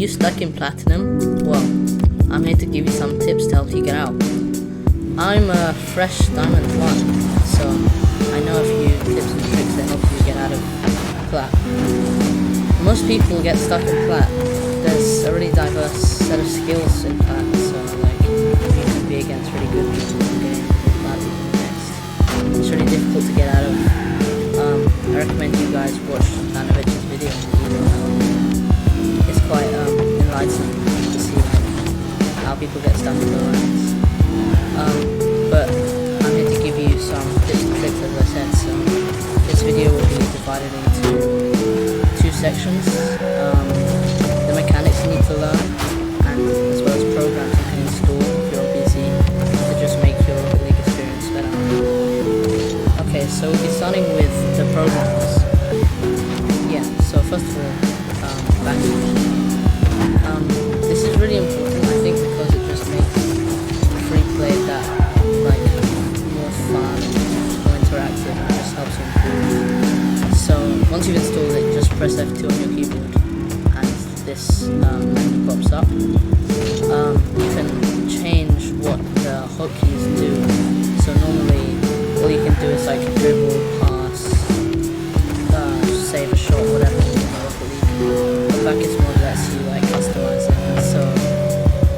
you stuck in platinum? Well, I'm here to give you some tips to help you get out. I'm a fresh diamond 1, so I know a few tips and tricks that help you get out of plat. Most people get stuck in plat. There's a really diverse set of skills in plat, so like you can be against really good people in the game, bad people next. It's really difficult to get out of. I recommend you guys watch Planovich's video. It's quite enlightening to see like how people get stuck in the ranks. But I'm here to give you some tips and tricks, as I said. So this video will be divided into 2 sections. The mechanics you need to learn, and as well as programs you can install if you're on PC to just make your league experience better. Okay, so we'll be starting with the programs. Yeah, so first of all, backslash. This is really important, I think, because it just makes free play that like more fun, more interactive, and just helps you improve. So once you've installed it, just press F2 on your keyboard, and this menu pops up. You can change what the hotkeys do. So normally, all you can do is like dribble, pass, save a shot, whatever. But Buckets mode lets you like customize it. So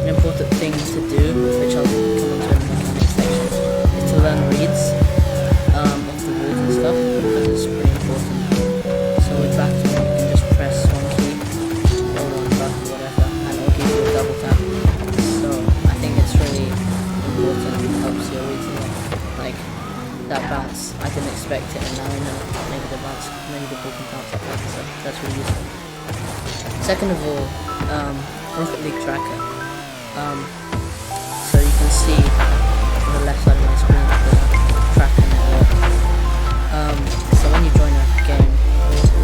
an important thing to do, which I'll come onto in the mechanics section, is to learn reads of the rules and stuff, because it's pretty important. So with backslash you can just press one key or one button, whatever, and it'll give you a double tap. So I think it's really important. It helps your reads a lot. Like that bounce, I didn't expect it, and now I know maybe the ball can bounce up like, so that's really useful. Second of all, Rocket League tracker. So you can see on the left side of my screen the tracker network. So when you join a game,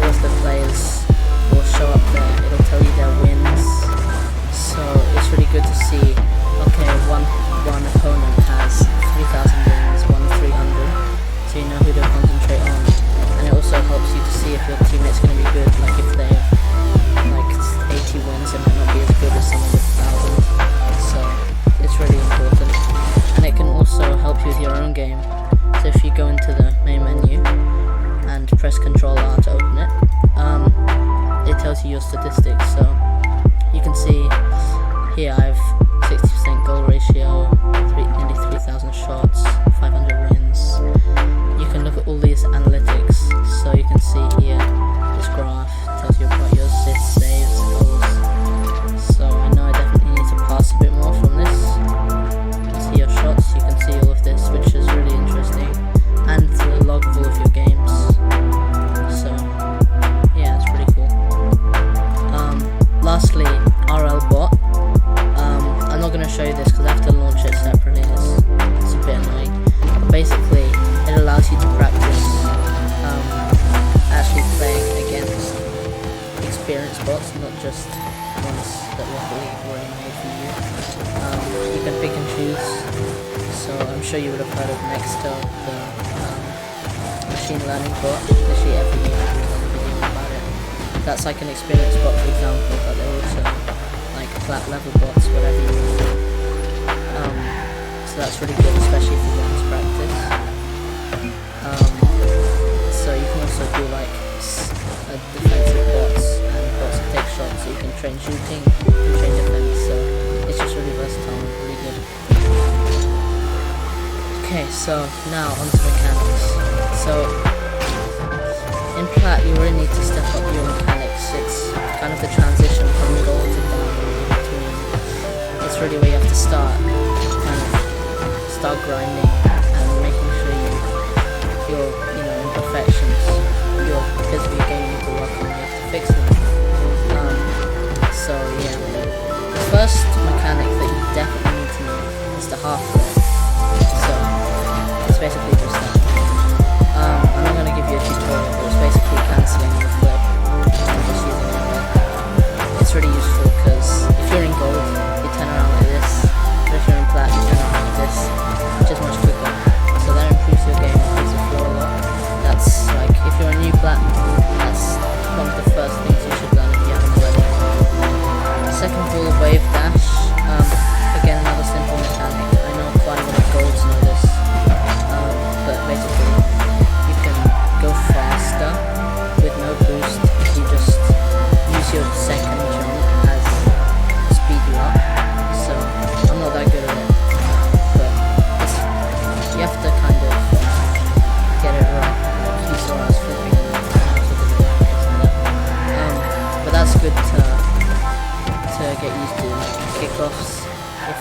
all of the players will show up there. It'll tell you their wins. So it's really good to see. Okay, one opponent has 3,000 wins, one 300. So you know who to concentrate on. And it also helps you to see if your teammate's going to be good. Like if they have like 80 wins, it might not be as good as someone with 1,000. So it's really important. And it can also help you with your own game. So if you go into the main menu and press Ctrl R to open it, it tells you your statistics. So you can see here I have 60% goal ratio, nearly 3,000 shots, 500 wins. You can look at all these analytics. So you can see here, this graph tells you about your assists, saves, goals. So I know I definitely need to pass a bit more from this. You can see your shots, you can see all of this, which is really interesting. And the log of all of your games. So yeah, it's pretty cool. Lastly, RL bot. I'm not going to show you this because I have to launch it separately. It's a bit annoying. But basically, it allows you to practice actually playing against experienced bots, not just ones that Rocket League were made for you. You can pick and choose. So I'm sure you would have heard of Nextel, the machine learning bot. Literally every year there's a video about it. That's like an experienced bot, for example, but they're also like flat level bots, whatever you want. So that's really good, especially if you want to practice. So you can also do like defensive bots and bots that take shots, so you can train shooting, you can train defense, so it's just really versatile, really good. Okay, so now onto mechanics. So in plat you really need to step up your mechanics. It's kind of the transition from gold to diamond in between. It's really where you have to start grinding and making sure your imperfections, your bits of your game need to work on, you have to fix them. So yeah, the first mechanic that you definitely need to know is the half flip. So it's basically just that. I'm not going to give you a tutorial, but it's basically cancelling the flip and just using it. It's really useful because if you're in gold, you turn around like this, but if you're in plat, you turn around like this, which is much cooler.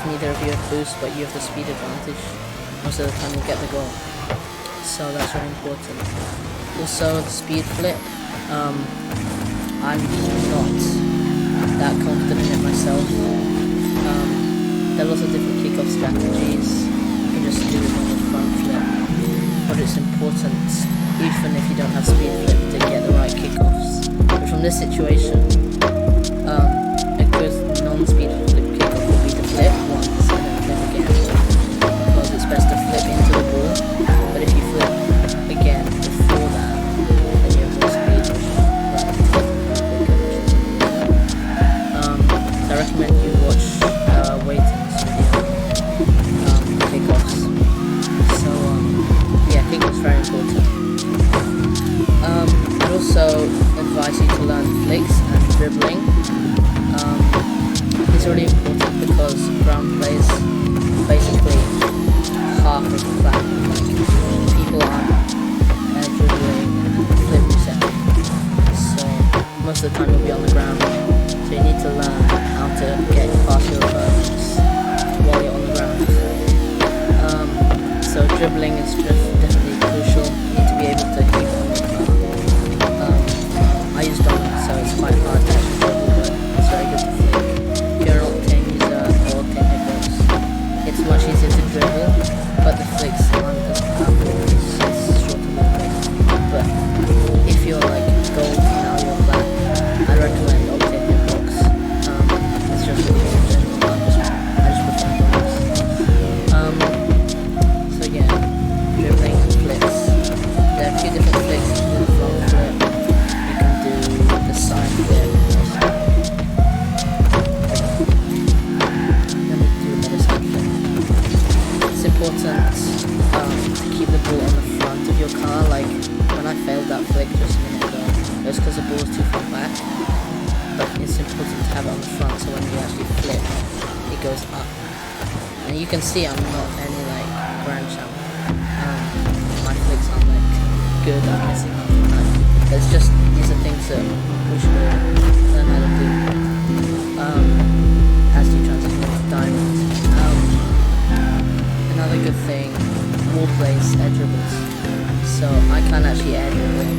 neither of you have boost, but you have the speed advantage. Most of the time you get the goal. So that's very important. Also, the speed flip. I'm not that confident in it myself. There are lots of different kickoff strategies. You can just do it on the front flip. But it's important, even if you don't have speed flip, to get the right kickoffs. But from this situation, a good non-speed flip kickoff will be to flip once and then flip again. Because it's best to flip into the ball. But if you flip again before that, then you have more speed, which is quicker. So I recommend you watch Waiting's video, kickoffs. So yeah, kickoffs very important. I'd also advise you to learn flicks and dribbling. It's really important because ground plays basically half of the plan. Like, people are dribbling and flip resetting. So most of the time you'll be on the ground. So you need to learn how to get past your opponents while you're on the ground. So dribbling is definitely crucial. You need to be able to keep on your I use Dom, so it's quite hard to actually dribble, but it's very good to flick. If you're an Octane user or Octane hippos, it's much easier to dribble, but the flicks aren't as powerful, it's short a little bit. But if you're like gold, now you're flat, I'd recommend Octane hippos. It's just really good in general, I just prefer goals. So yeah, dribbling and flicks. There are a few different flicks. You can do the front flip, you can do the side flip. Let me do another side flip. It's important to keep the ball on the front of your car. Like when I failed that flick just a minute ago, it was because the ball was too far back. But it's important to have it on the front, so when you actually flip, it goes up. And you can see I'm not any like grand champ. My flicks aren't like good, I'm missing half the time. It's just, these are things that we should learn how to do as you transition into diamonds. Another good thing, wall plays, air dribbles. So I can't actually air dribble.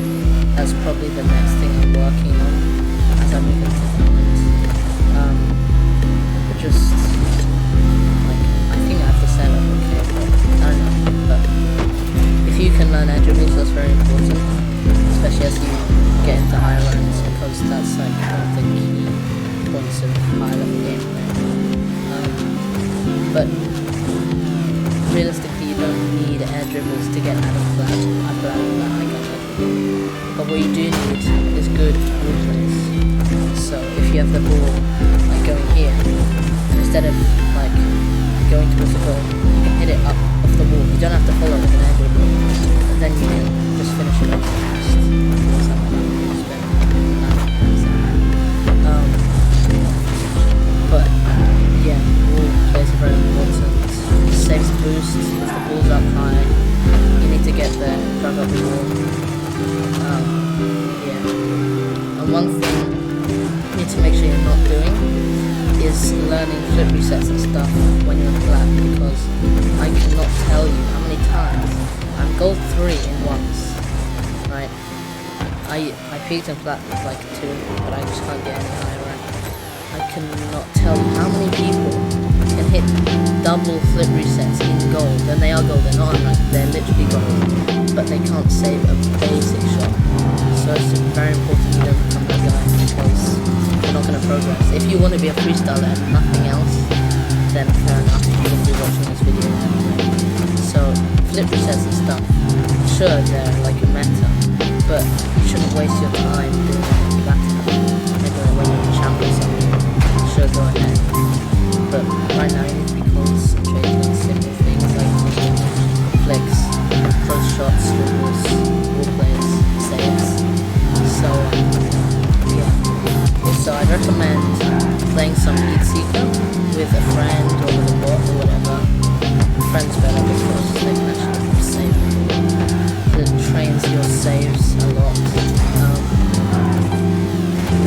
That's probably the next thing I'm working on as I move into diamonds. But just like, I think I have to set up okay, but I don't know. But if you can learn air dribbles, that's very important, especially as you get into higher ranks, because that's like one of the key points of high level gameplay. But realistically, you don't need air dribbles to get out of flat. I'm glad of that, I got that. But what you do need is good ball plays. So if you have the ball like going here, instead of like going towards the goal, you can hit it up off the wall. You don't have to follow with an air dribble, and then you can just finish it off fast. But yeah, wall plays are very important. It saves boost as the ball's up high. You need to get there, drive up the wall. Yeah. And one thing you need to make sure you're not doing is learning flip resets and stuff when you're flat, because I cannot tell you how many times I'm gold 3 in once, right? I peaked in flat with like 2, but I just can't get any higher rank. I cannot tell you how many people can hit double flip resets in gold, and they are gold, they're not unranked, they're literally gold, but they can't save a basic shot. So it's very important you don't become that guy, because you're not going to progress. If you want to be a freestyler and nothing else, then fair enough, you will be watching this video anyway. So flip resets and stuff, sure they're like a meta, but you shouldn't waste your time doing it in platinum. Maybe when you're a champ or something, sure go ahead. But right now you need to be concentrating on simple things like flicks, close shots, dribbles, wall plays, saves. So yeah. So I'd recommend playing some Heat Seeker with a friend or with a bot or whatever. Friends better because they can actually save it. It trains your saves a lot.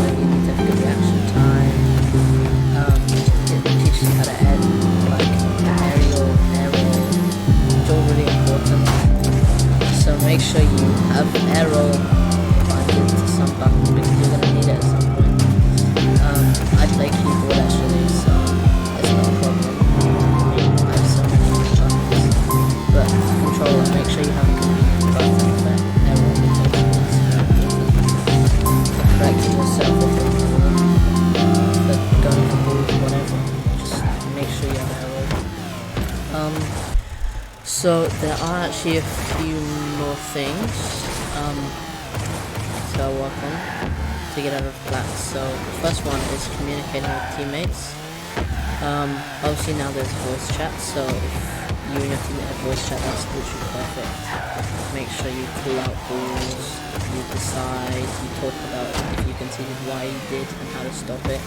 You need to have good reaction time. It teaches you how to edit. So there are actually a few more things to work on to get out of plat. So the first one is communicating with teammates. Obviously now there's voice chat, so if you and your teammate have voice chat, that's literally perfect. Make sure you pull out balls, you decide, you talk about if you conceded, why you did, and how to stop it.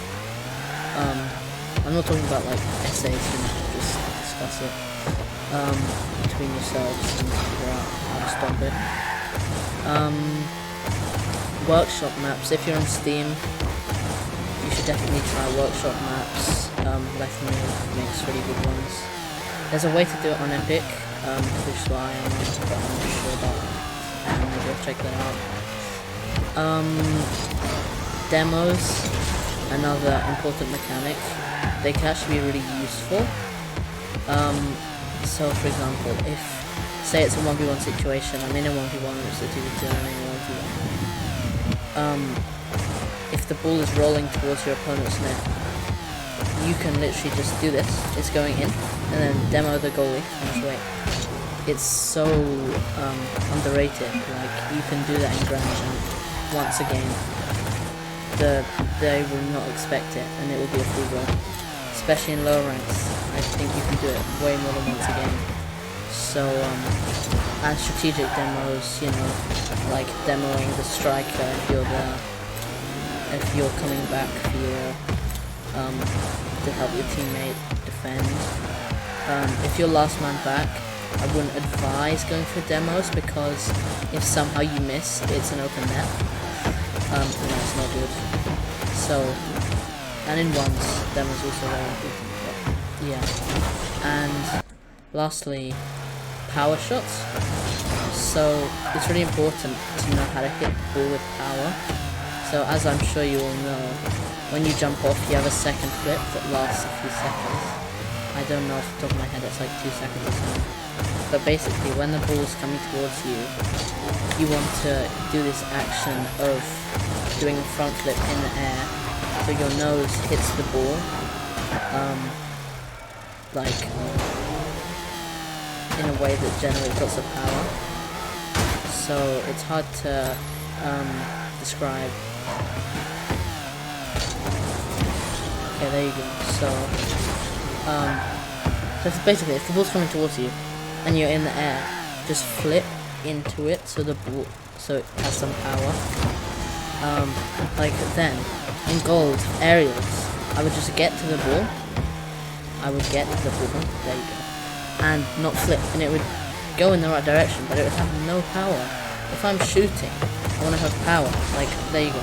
I'm not talking about like essays, just discuss it between yourselves and figure out how to stop it. Workshop maps, if you're on Steam, you should definitely try workshop maps. Lethany makes really good ones. There's a way to do it on Epic, which is why I'm on, but I'm not sure about it. Maybe I'll check that out. Demos, another important mechanic. They can actually be really useful. So for example, if say it's a 1v1 situation, I'm in a 1v1, it's a 2v2, I'm in a 1v1. If the ball is rolling towards your opponent's net, you can literally just do this, it's going in, and then demo the goalie and just wait. It's so underrated. Like, you can do that in Grand Champ once a game. They will not expect it, and it will be a free goal. Especially in lower ranks, I think you can do it way more than once a game. So, and strategic demos, like demoing the striker if you're coming back for your to help your teammate defend. If you're last man back, I wouldn't advise going for demos, because if somehow you miss, it's an open net. It's not good. So, and in ones, demos also very good. But, yeah. And lastly, power shots. So it's really important to know how to hit the ball with power. So as I'm sure you all know, when you jump off, you have a second flip that lasts a few seconds. I don't know off the top of my head, it's like 2 seconds or something. But basically, when the ball is coming towards you, you want to do this action of doing a front flip in the air, so your nose hits the ball, like in a way that generates lots of power. So it's hard to describe. Okay, there you go. So basically, if the ball's coming towards you and you're in the air, just flip into it so it has some power. Like then, in gold aerials, I would just get to the ball. There you go, and not flip, and it would go in the right direction, but it would have no power. If I'm shooting, I want to have power. Like, there you go.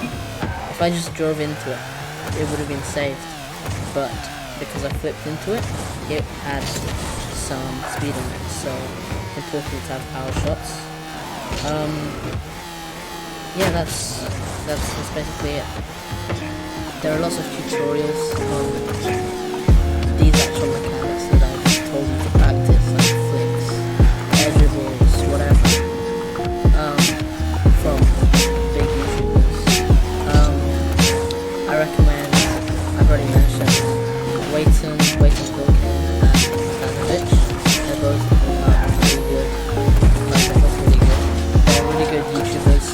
If I just drove into it, it would have been saved. But because I flipped into it, it had some speed in it. So important to have power shots. Yeah, that's basically it. There are lots of tutorials on these actual mechanics that I've told you to practice, like flicks, air dribbles, whatever. From big YouTubers. I recommend, I've already mentioned, Waiton Wilkin, and Stanovich. They're both really good. They're both really good. They're really good YouTubers.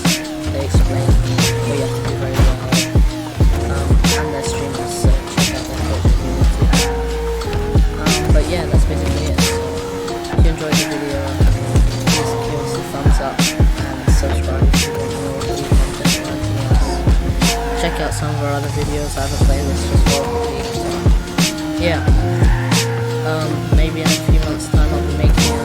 They explain what you have to do very well. And their streamers, so check out their Twitch if you want to. But yeah, that's basically it. So if you enjoyed the video, please give us a thumbs up and subscribe if you want more video content or anything else. Check out some of our other videos. I have a playlist as well. Yeah. Maybe in a few months' time I'll be making